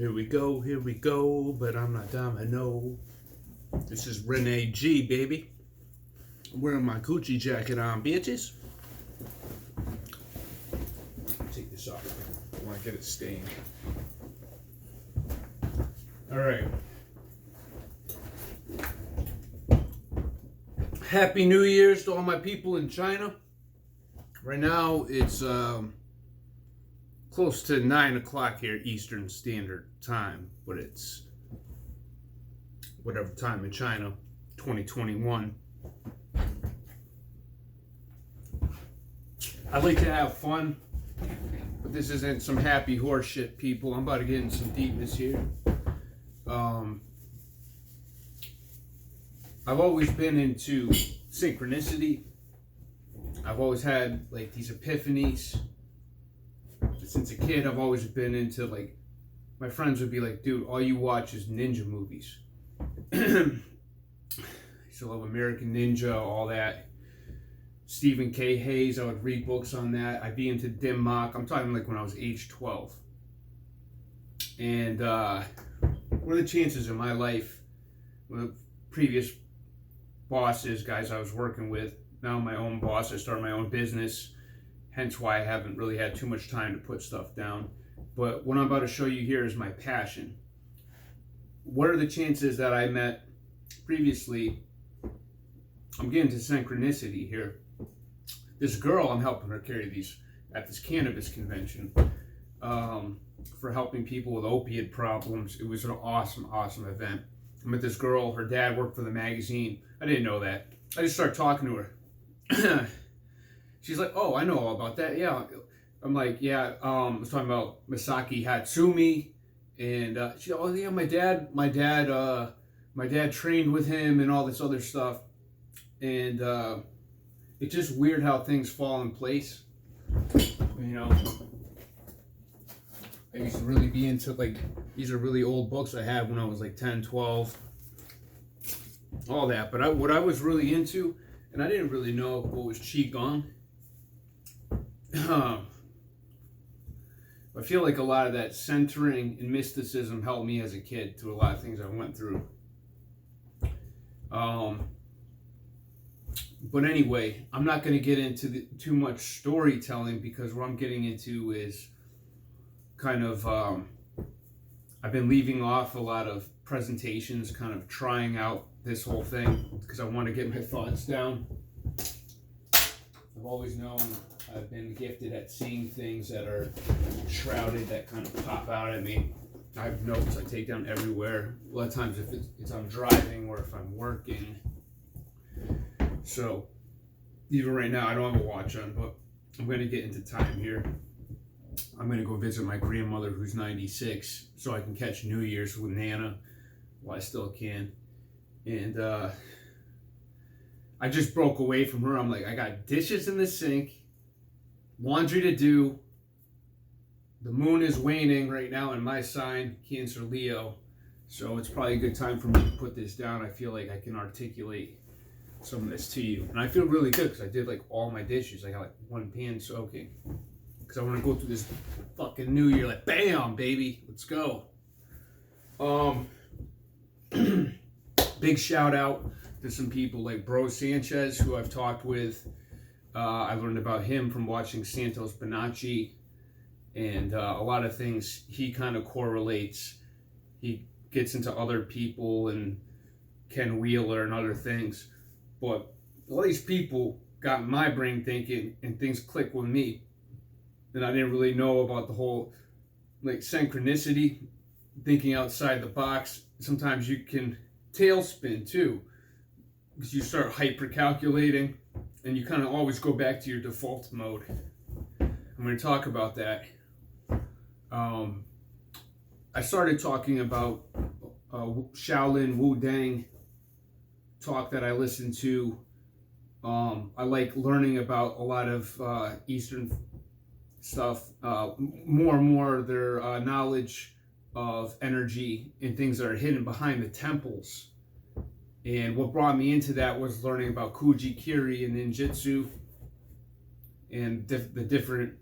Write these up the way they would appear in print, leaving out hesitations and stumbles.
Here we go, but I'm not Domino. This is RenéG, baby. I'm wearing my Gucci jacket on, bitches. Take this off. I want to get it stained. Alright. Happy New Year's to all my people in China. Right now, it's close to 9 o'clock here, Eastern Standard Time, but it's whatever time in China, 2021. I like to have fun, but this isn't some happy horse shit, people. I'm about to get in some deepness here. I've always been into synchronicity. I've always had like these epiphanies. Since a kid, I've always been into, like, my friends would be like, dude, all you watch is ninja movies. I used to love American Ninja, all that. Stephen K. Hayes, I would read books on that. I'd be into Dim Mak. I'm talking like when I was age 12. And what are the chances in my life with previous bosses, guys I was working with, now I'm my own boss, I started my own business. Hence why I haven't really had too much time to put stuff down. But what I'm about to show you here is my passion. What are the chances that I met previously? I'm getting to synchronicity here. This girl, I'm helping her carry these at this cannabis convention for helping people with opiate problems. It was an awesome, awesome event. I met this girl, her dad worked for the magazine. I didn't know that. I just started talking to her. She's like, oh, I know all about that. Yeah. I'm like, yeah. I was talking about Masaki Hatsumi, and she, oh yeah, my dad trained with him and all this other stuff, and it's just weird how things fall in place. You know, I used to really be into, like, these are really old books I had when I was like 10, 12, all that. But what I was really into, and I didn't really know what was Qigong. I feel like a lot of that centering and mysticism helped me as a kid through a lot of things I went through. But anyway, I'm not going to get into too much storytelling, because what I'm getting into is kind of, I've been leaving off a lot of presentations, kind of trying out this whole thing, because I want to get my thoughts down. I've always known I've been gifted at seeing things that are shrouded, that kind of pop out at me. I have notes I take down everywhere. A lot of times if it's I'm driving or if I'm working. So, even right now, I don't have a watch on, but I'm going to get into time here. I'm going to go visit my grandmother, who's 96, so I can catch New Year's with Nana while I still can. And I just broke away from her. I'm like, I got dishes in the sink, laundry to do. The moon is waning right now in my sign, Cancer Leo. So it's probably a good time for me to put this down. I feel like I can articulate some of this to you. And I feel really good because I did like all my dishes. I got like one pan soaking. Because I want to go through this fucking new year like, bam, baby, let's go. Big shout out to some people like Bro Sanchez, who I've talked with. I learned about him from watching Santos Bonacci, and a lot of things he kind of correlates. He gets into other people and Ken Wheeler and other things. But all these people got my brain thinking, and things click with me. And I didn't really know about the whole, like, synchronicity, thinking outside the box. Sometimes you can tailspin too, because you start hyper calculating and you kind of always go back to your default mode. I'm going to talk about that. I started talking about Shaolin Wudang talk that I listened to. I like learning about a lot of Eastern stuff, more and more their knowledge of energy and things that are hidden behind the temples. And what brought me into that was learning about Kuji-Kiri and ninjutsu and the different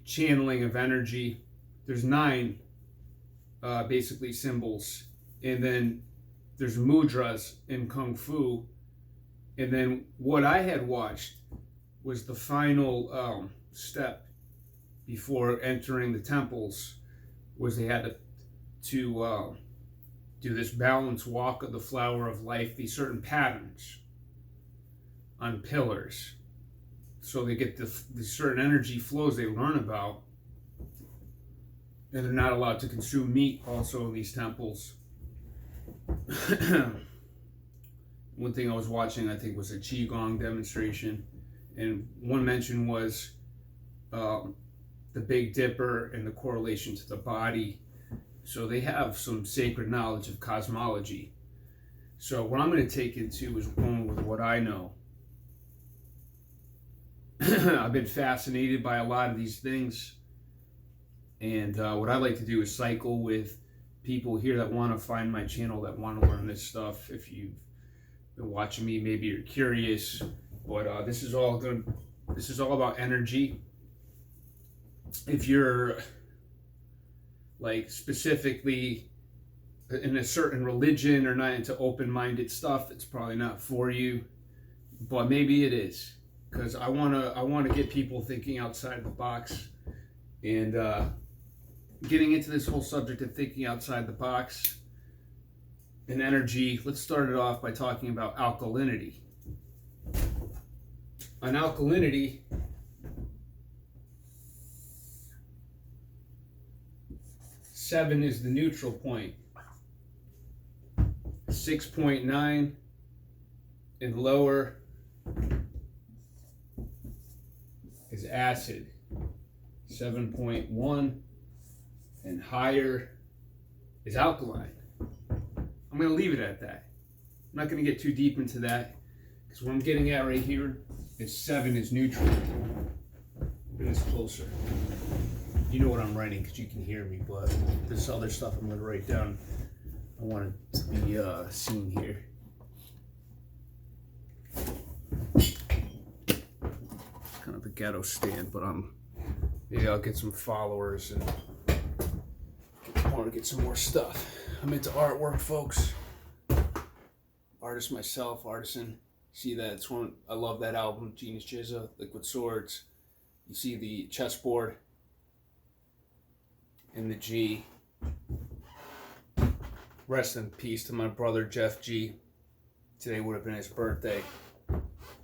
channeling of energy. There's 9 basically symbols, and then there's mudras in Kung Fu, and then what I had watched was the final step before entering the temples was they had to do this balance walk of the flower of life, these certain patterns on pillars, so they get the certain energy flows they learn about, and they're not allowed to consume meat also in these temples. One thing I was watching, I think, was a Qigong demonstration, and one mention was the Big Dipper and the correlation to the body. So they have some sacred knowledge of cosmology. So what I'm going to take into is going with what I know. I've been fascinated by a lot of these things, and what I like to do is cycle with people here that want to find my channel, that want to learn this stuff. If you've been watching me, maybe you're curious, but this is all about energy. If you're like specifically in a certain religion or not into open-minded stuff, it's probably not for you, but maybe it is, because I want to get people thinking outside the box. And getting into this whole subject of thinking outside the box and energy, let's start it off by talking about alkalinity. On alkalinity, seven is the neutral point. 6.9 and lower is acid. 7.1 and higher is alkaline. I'm going to leave it at that. I'm not going to get too deep into that, because what I'm getting at right here is 7 is neutral. Bring this closer. You know what I'm writing because you can hear me, but this other stuff I'm going to write down, I want it to be seen here. Kind of a ghetto stand, but maybe I'll get some followers and I want to get some more stuff. I'm into artwork, folks. Artist myself, artisan. See that? It's one. I love that album, Genius Jizza, Liquid Swords. You see the chessboard and the G. Rest in peace to my brother Jeff G. Today would have been his birthday,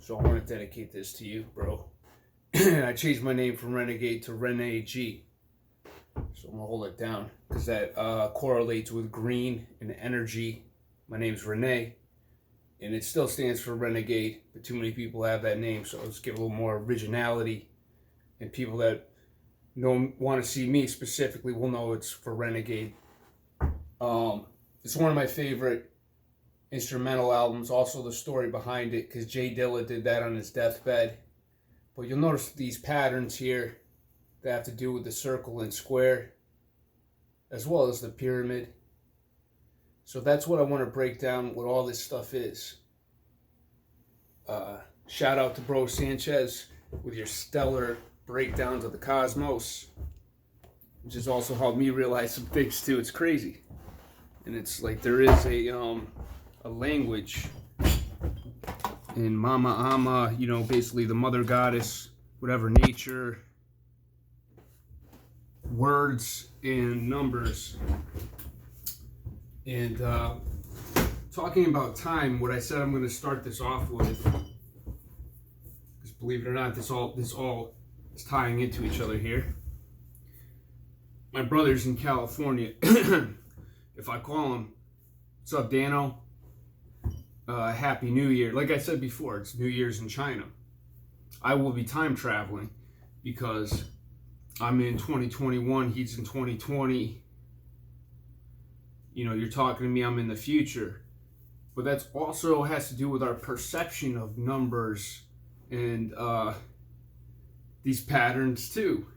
so I want to dedicate this to you, bro. I changed my name from Renegade to RenéG, so I'm gonna hold it down because that correlates with green and energy. My name's René, and it still stands for Renegade, but too many people have that name, so let's give a little more originality, and people that don't want to see me specifically will know it's for Renegade. It's one of my favorite instrumental albums, also the story behind it, because Jay Dilla did that on his deathbed. But you'll notice these patterns here that have to do with the circle and square, as well as the pyramid. So that's what I want to break down what all this stuff is. Shout out to Bro Sanchez with your stellar breakdowns of the cosmos, which has also helped me realize some things too. It's crazy. And it's like there is a language in Mama Ama, you know, basically the mother goddess, whatever, nature, words and numbers. And talking about time, what I said I'm going to start this off with, because believe it or not, this all is tying into each other here. My brother's in California. If I call him, "What's up, Dano? Happy New Year." Like I said before, it's New Year's in China. I will be time traveling because I'm in 2021, he's in 2020. You know, you're talking to me, I'm in the future. But that's also has to do with our perception of numbers and these patterns too.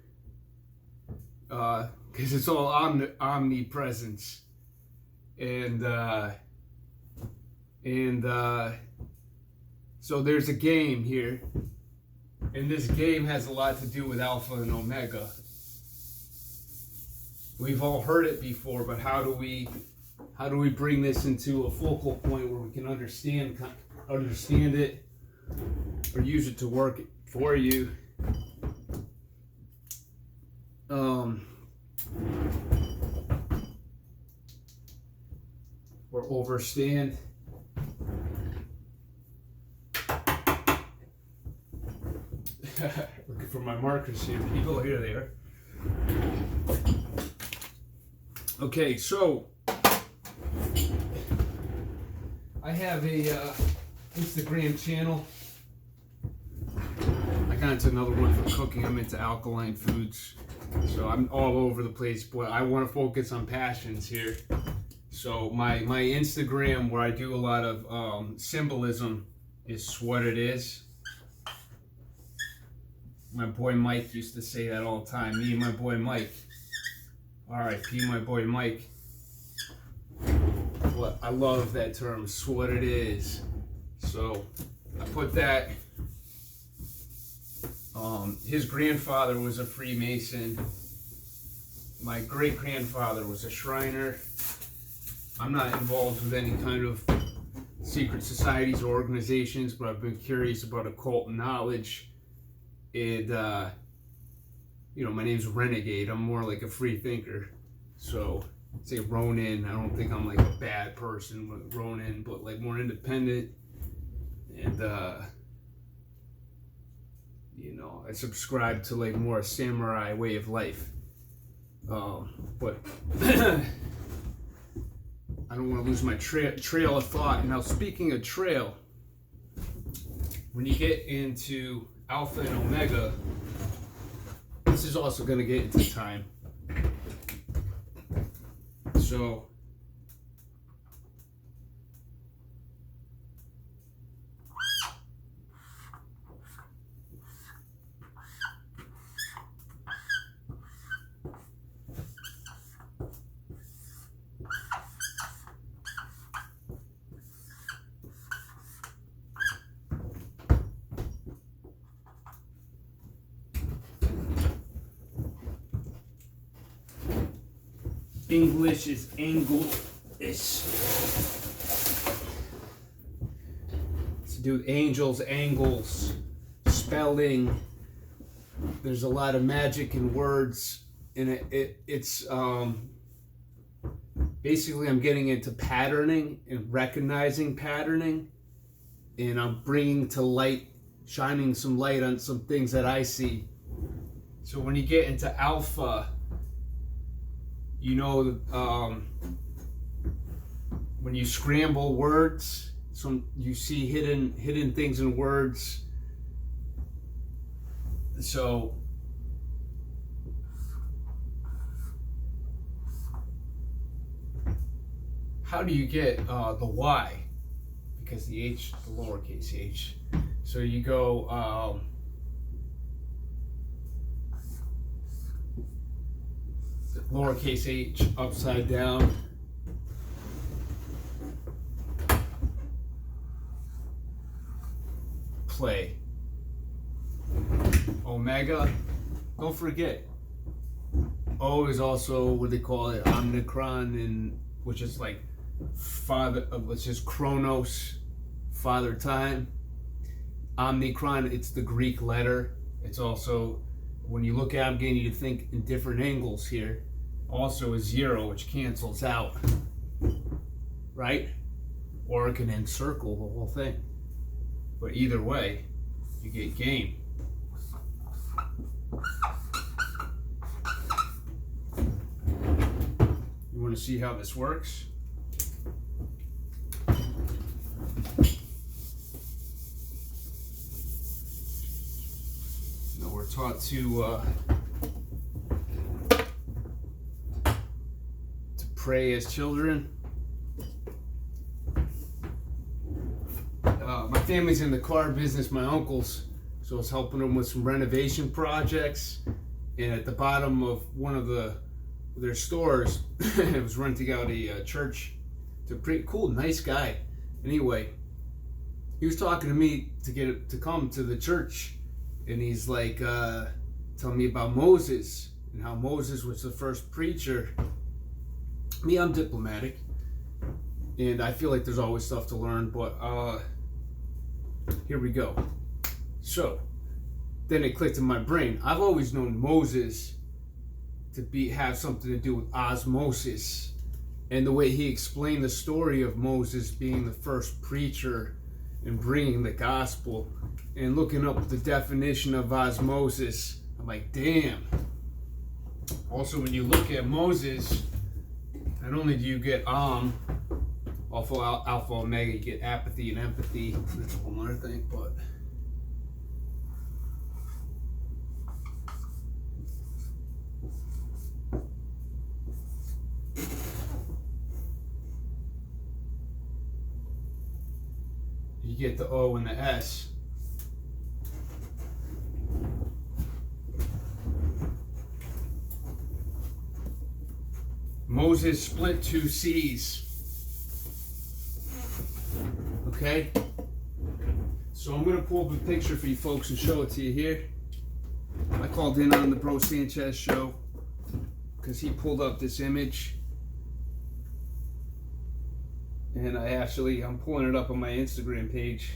Because it's all omnipresence. And so there's a game here, and this game has a lot to do with alpha and omega. we've all heard it before, but how do we bring this into a focal point where we can understand it or use it to work for you? Or overstand. Looking for my markers here, people. Here they are. Okay, so I have a Instagram channel. I got into another one for cooking. I'm into alkaline foods, so I'm all over the place, but I want to focus on passions here. So my Instagram, where I do a lot of symbolism, is what it is. My boy Mike used to say that all the time. Me and my boy Mike. R.I.P. my boy Mike. Well, I love that term, what it is. So I put that. His grandfather was a Freemason. My great-grandfather was a Shriner. I'm not involved with any kind of secret societies or organizations, but I've been curious about occult knowledge. And, my name's Renegade. I'm more like a free thinker. So, say Ronin. I don't think I'm like a bad person with Ronin, but like more independent. And, I subscribe to like more a samurai way of life. But I don't want to lose my trail of thought. Now, speaking of trail, when you get into Alpha and Omega, this is also going to get into time. So, English is English. To do with angels, angles, spelling. There's a lot of magic in words, and it's basically I'm getting into patterning and recognizing patterning, and I'm bringing to light, shining some light on some things that I see. So when you get into Alpha, when you scramble words, you see hidden things in words. So how do you get the Y? Because the H, the lowercase h. So you go lowercase h upside down. Play. Omega. Don't forget. O is also what they call it, Omicron, and which is like father, which is Chronos, father time. Omicron, it's the Greek letter. It's also, when you look at it, I'm getting you to think in different angles here. Also a 0, which cancels out, right? Or it can encircle the whole thing. But either way, you get game. You want to see how this works? Now we're taught to pray as children. My family's in the car business, my uncles, so I was helping them with some renovation projects, and at the bottom of one of their stores, it was renting out a church to a pretty cool, nice guy. Anyway, he was talking to me to come to the church, and he's like telling me about Moses, and how Moses was the first preacher. Me, I'm diplomatic, and I feel like there's always stuff to learn, but here we go. So, then it clicked in my brain. I've always known Moses to have something to do with osmosis, and the way he explained the story of Moses being the first preacher and bringing the gospel, and looking up the definition of osmosis, I'm like, damn. Also, when you look at Moses, not only do you get alpha, omega, you get apathy and empathy. That's a whole other thing, but you get the O and the S. Moses split 2 seas. Okay? So I'm going to pull up a picture for you folks and show it to you here. I called in on the Bro Sanchez show because he pulled up this image. And I'm pulling it up on my Instagram page.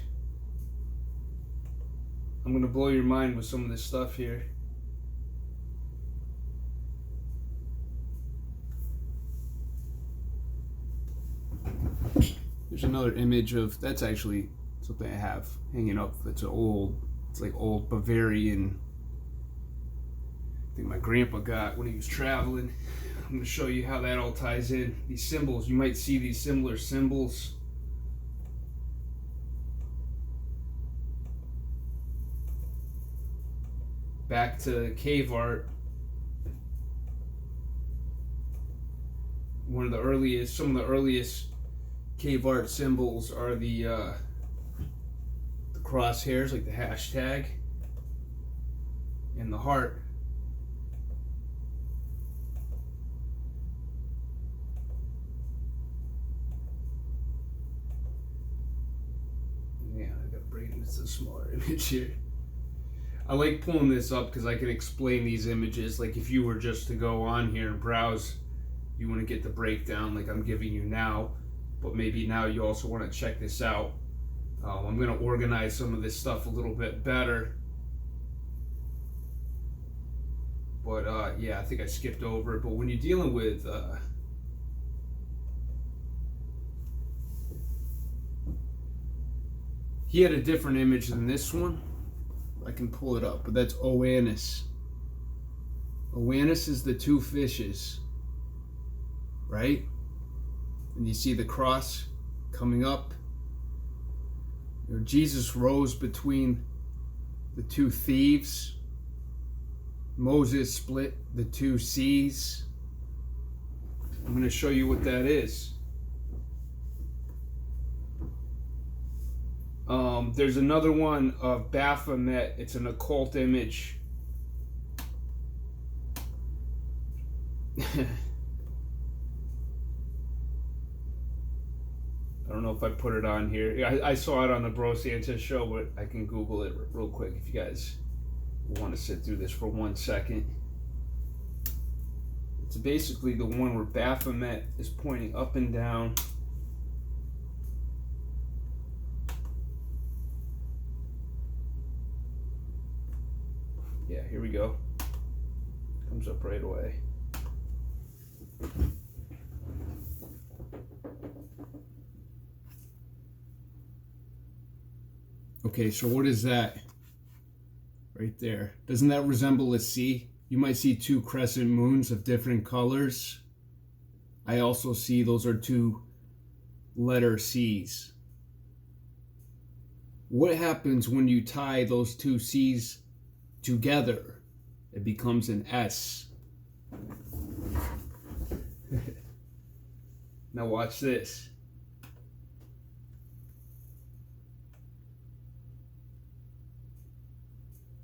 I'm going to blow your mind with some of this stuff here. There's another image of, that's actually something I have hanging up. It's like old Bavarian, I think my grandpa got when he was traveling. I'm going to show you how that all ties in. These symbols, you might see these similar symbols. Back to cave art. Some of the earliest cave art symbols are the crosshairs, like the hashtag, and the heart. Yeah, I gotta bring this to a smaller image here. I like pulling this up because I can explain these images. Like if you were just to go on here and browse, you want to get the breakdown like I'm giving you now. But maybe now you also want to check this out. I'm going to organize some of this stuff a little bit better. But yeah, I think I skipped over it. But when you're dealing with he had a different image than this one. I can pull it up, but that's Oannes. Oannes is the 2 fishes, right? And you see the cross coming up. Jesus rose between the 2 thieves. Moses split the 2 seas. I'm going to show you what that is. There's another one of Baphomet. It's an occult image. I don't know if I put it on here. I saw it on the Bro Sanchez show, but I can Google it real quick if you guys want to sit through this for 1 second. It's basically the one where Baphomet is pointing up and down. Yeah, here we go. Comes up right away. Okay, so what is that right there? Doesn't that resemble a C? You might see 2 crescent moons of different colors. I also see those are 2 letter C's. What happens when you tie those 2 C's together? It becomes an S. Now watch this.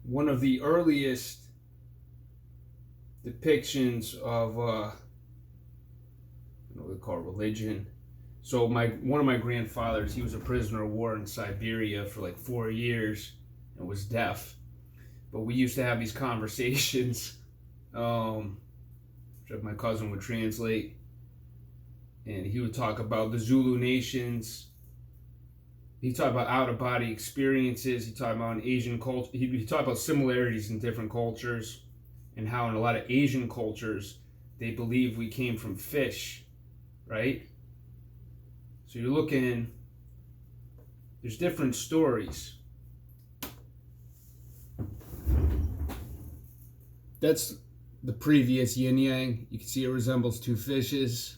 One of the earliest depictions of what we call religion. So one of my grandfathers, he was a prisoner of war in Siberia for like 4 years and was deaf. But we used to have these conversations which my cousin would translate, and he would talk about the Zulu nations. He talked about out-of-body experiences. He talked about an Asian culture. He talked about similarities in different cultures, and how in a lot of Asian cultures, they believe we came from fish, right? So you're looking, there's different stories. That's the previous yin yang. You can see it resembles two fishes.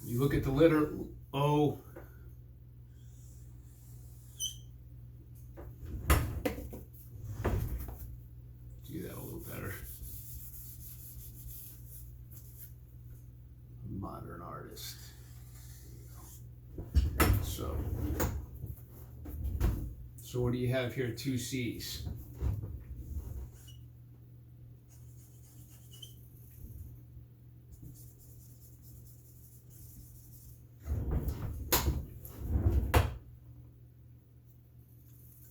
You look at the letter O. Do that a little better. Modern artist. So what do you have here? Two C's.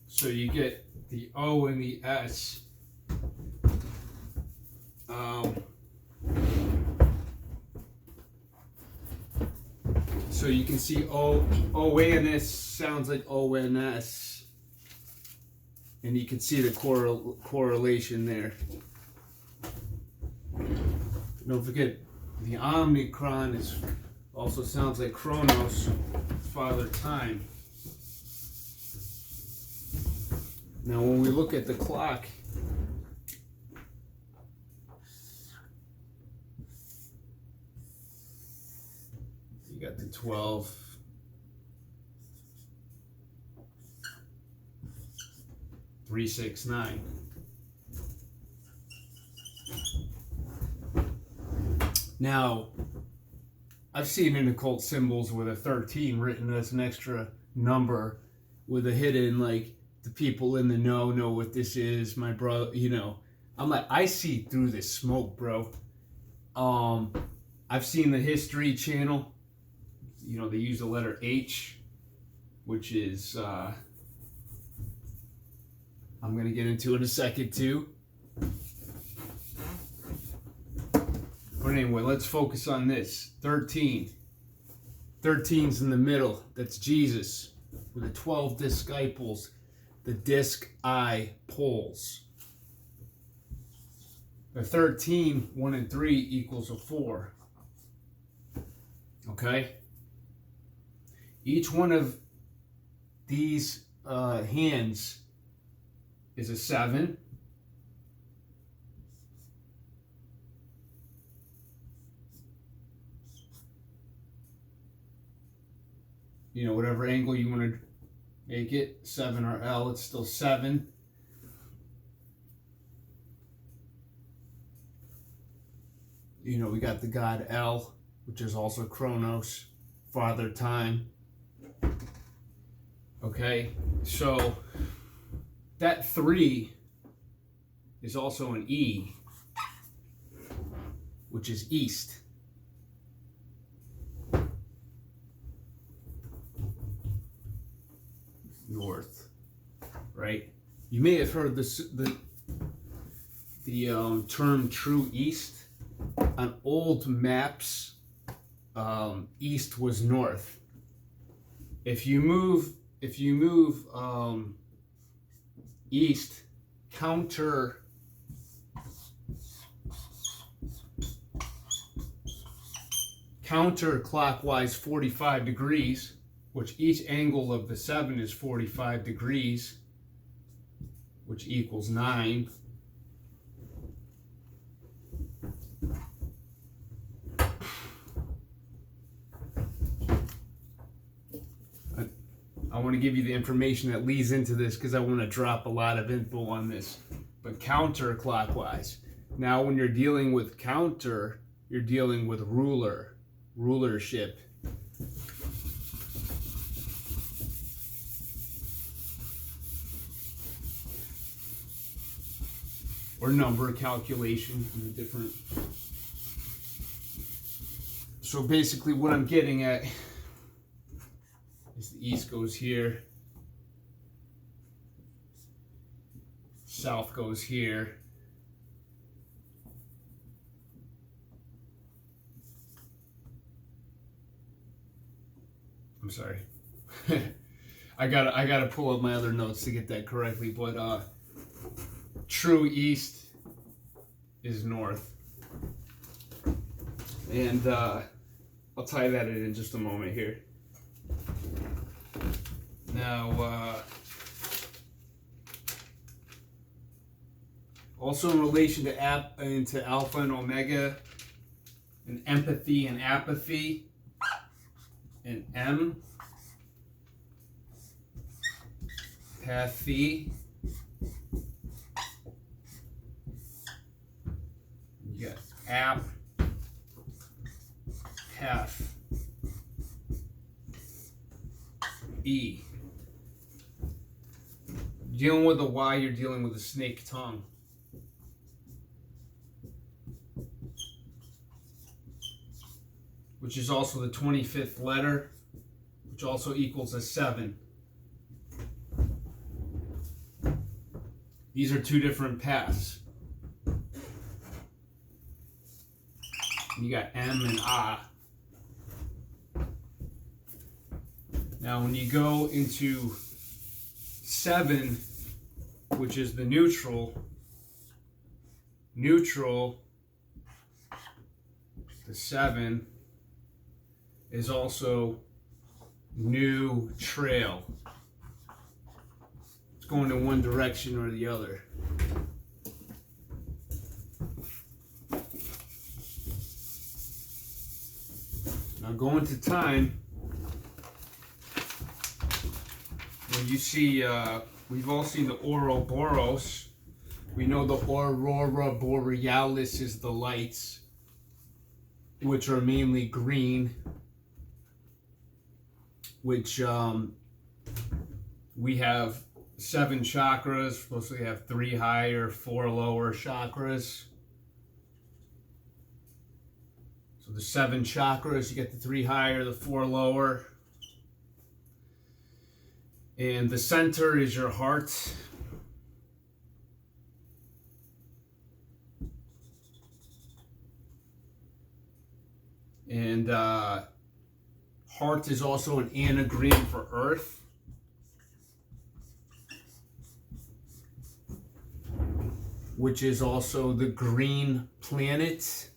So you get the O and the S. So you can see O-N-S sounds like O-N-S. And you can see the correlation there. Don't forget, the Omicron also sounds like Chronos, Father Time. Now when we look at the clock, you got the 12, three, 6, 9. Now, I've seen in occult symbols with a 13 written as an extra number with a hidden, like, the people in the know what this is, my brother, you know. I'm like, I see through this smoke, bro. I've seen the History Channel. You know, they use the letter H, which is, I'm going to get into in a second, too. But anyway, let's focus on this. 13. 13's in the middle. That's Jesus with the 12 disciples. The disc eye poles. The 13, 1 and 3 equals a 4. Okay? Each one of these hands is a 7. You know, whatever angle you want to make it, 7 or L, it's still 7. You know, we got the god L, which is also Chronos, Father Time. Okay, so that 3 is also an E, which is East. North, right? You may have heard the term true east. On old maps, east was north. If you move east counterclockwise 45 degrees, which each angle of the 7 is 45 degrees, which equals 9. I want to give you the information that leads into this because I want to drop a lot of info on this. But counterclockwise. Now when you're dealing with counter, you're dealing with rulership. Or number calculation in a different. So basically what I'm getting at is the east goes here, south goes here, I'm sorry. I gotta pull up my other notes to get that correctly, but true east is north. And I'll tie that in just a moment here. Now, also in relation to alpha and omega, and empathy and apathy, and empathy. You got E. Dealing with the Y, you're dealing with a snake tongue. Which is also the 25th letter, which also equals a 7. These are two different paths. You got M and A. Now when you go into 7, which is the neutral, the 7 is also new trail. It's going in one direction or the other. Now going to time, when you see, we've all seen the Ouroboros. We know the Aurora Borealis is the lights, which are mainly green, which we have 7 chakras. Supposed to have 3 higher, 4 lower chakras. So the 7 chakras, you get the 3 higher, the 4 lower. And the center is your heart. And heart is also an anagram for earth. Which is also the green planet.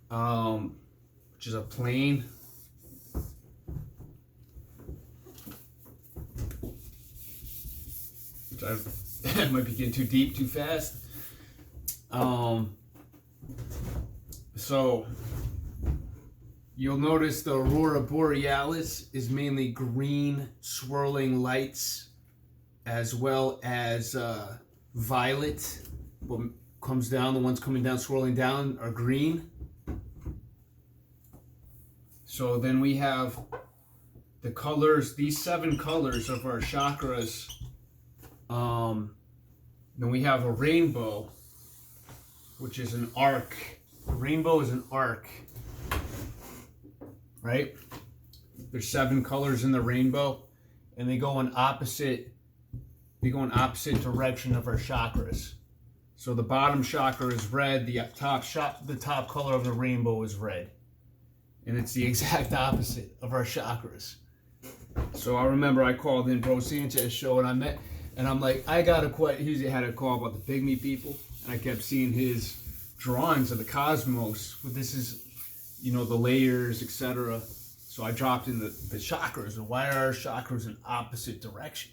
Which is a plane. I might be getting too deep too fast. So you'll notice the Aurora Borealis is mainly green swirling lights, as well as violet. What comes down, the ones coming down swirling down are green. So then we have the colors, these 7 colors of our chakras. Then we have a rainbow, which is an arc. A rainbow is an arc, right? There's 7 colors in the rainbow, and they go in opposite direction of our chakras. So the bottom chakra is red, the top color of the rainbow is red. And it's the exact opposite of our chakras. So I remember I called in Bro Sanchez show, and I'm like, I got he had a call about the pygmy people, and I kept seeing his drawings of the cosmos. But this is, the layers, etc. So I dropped in the chakras, and why are our chakras in opposite direction?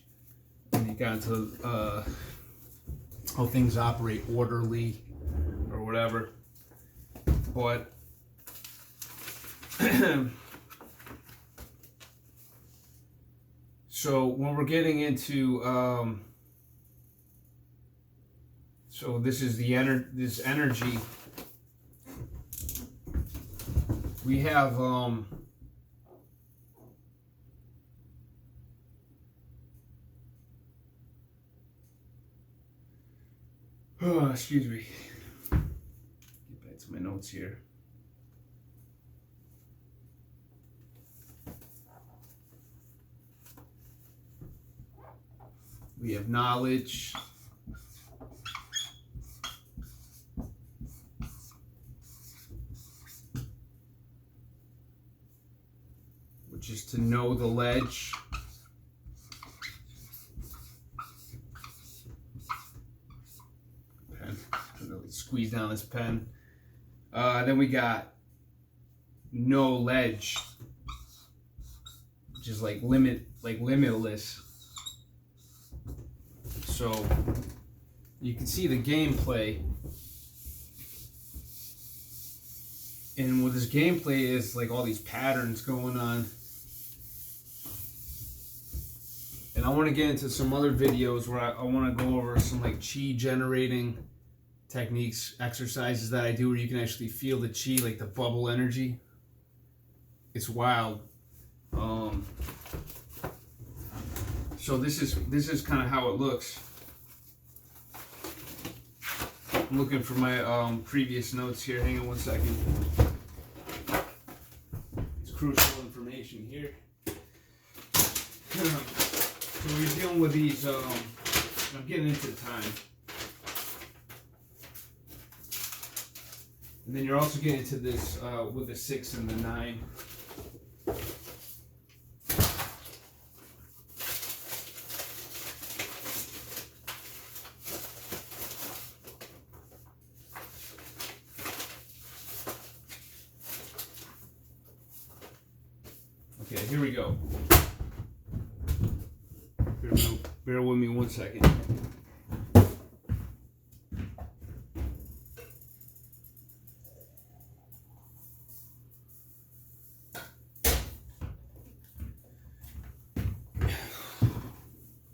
And he got into how things operate orderly or whatever. But so when we're getting into so this is this energy. We have excuse me. Get back to my notes here. We have knowledge. Which is to know the ledge. Pen. Really squeeze down this pen. Then we got no ledge, which is like limitless. So you can see the gameplay, and with this gameplay is like all these patterns going on. And I want to get into some other videos where I want to go over some like chi generating techniques, exercises that I do where you can actually feel the chi, like the bubble energy. It's wild. So this is kind of how it looks. I'm looking for my previous notes here. Hang on one second. It's crucial information here. So we're dealing with these. I'm getting into time. And then you're also getting into this with the 6 and the 9. Okay, here we go. Bear with me one second.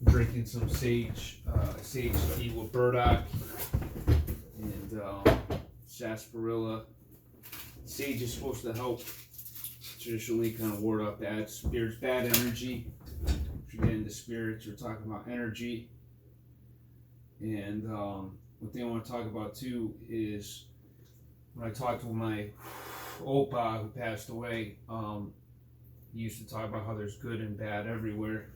Drinking some sage tea with burdock and sarsaparilla. Sage is supposed to help traditionally kind of ward off bad spirits, bad energy. If you get into spirits, we're talking about energy. And one thing I want to talk about too is when I talked to my Opa who passed away, he used to talk about how there's good and bad everywhere.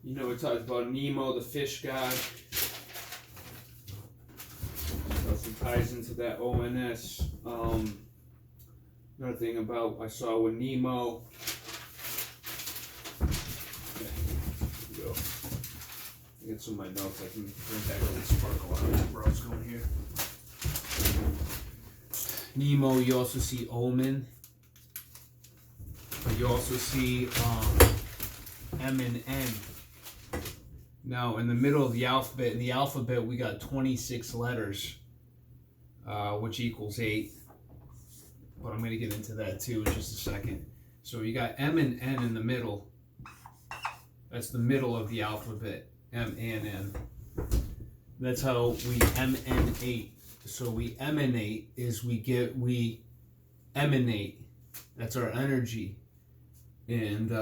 You know, we talked about Nemo, the fish god. Also ties into that ONS. Another thing about I saw with Nemo. Okay, here we go. I get some of my notes. I can bring back a little sparkle out of where I was going here. Nemo, you also see Omen. But you also see M and N. Now, in the middle of the alphabet, we got 26 letters, which equals 8. But I'm going to get into that too in just a second. So you got M and N in the middle. That's the middle of the alphabet, M and N. That's how we emanate. So we emanate is we emanate. That's our energy. And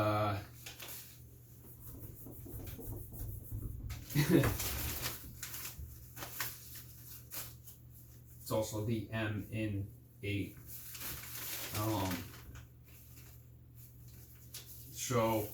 it's also the M in 8. So